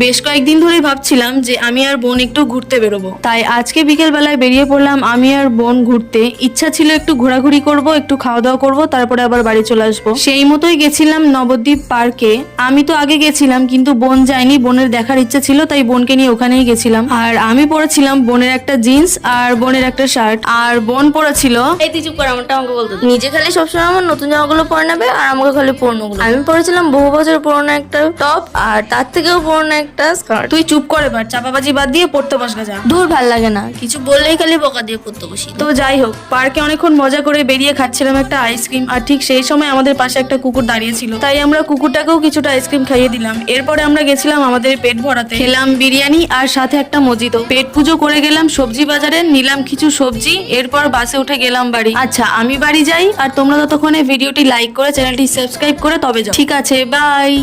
বেশ কয়েকদিন ধরেই ভাবছিলাম যে আমি আর বোন একটু ঘুরতে বেরোবো, তাই আজকে বিকেল বেলায় বেরিয়ে পড়লাম আমি আর বোন ঘুরতে। ইচ্ছা ছিল একটু ঘোরাঘুরি করব, একটু খাওয়া দাওয়া করব, তারপরে আবার বাড়ি চলে আসবো। সেই মতোই গেছিলাম নবদ্বীপ পার্কে। আমি তো আগে গেছিলাম কিন্তু বোন যায়নি, বোনের দেখার ইচ্ছা ছিল তাই বোনকে নিয়ে ওখানেই গেছিলাম। আর আমি পরেছিলাম বোনের একটা জিন্স আর বোনের একটা শার্ট, আর বোন পরেছিল এই তুই চুপ কর, আমারটা আমাকে বলতে দে। নিজে খালি সবসময় আমার নতুন জামাগুলো পরে নেবে আর আমাকে খালি পুরনোগুলো। আমি পরেছিলাম বহু বছর পুরনো একটা টপ আর তার থেকেও পুরনো একটা স্কার্ট। তুই চুপ করে এবার, চাপাবাজি বাদ দিয়ে পড়তে বস গা যা। দূর ভাল লাগে না, কিছু বললেই খালি বকা দিয়ে পড়তে বসি। তো যাই হোক, পার্কে অনেকক্ষণ মজা করে বেরিয়ে খাচ্ছিলাম একটা আইসক্রিম, আর ঠিক সেই সময় আমাদের পাশে একটা কুকুর দাঁড়িয়ে ছিল, তাই আমরা কুকুরটাকেও কিছুটা আইসক্রিম খাইয়ে দিলাম। এরপরে আমরা গেছিলাম আমাদের পেট ভরাতে, খেলাম বিরিয়ানি আর সাথে একটা মজিতো। পেট পুজো করে গেলাম সবজি বাজারে, নিলাম কিছু সবজি, এরপর বাসে উঠে গেলাম বাড়ি। আচ্ছা আমি বাড়ি যাই, আর তোমরা ততক্ষণে ভিডিওটি লাইক করে চ্যানেলটি সাবস্ক্রাইব করে তবে যাও। ঠিক আছে, বাই।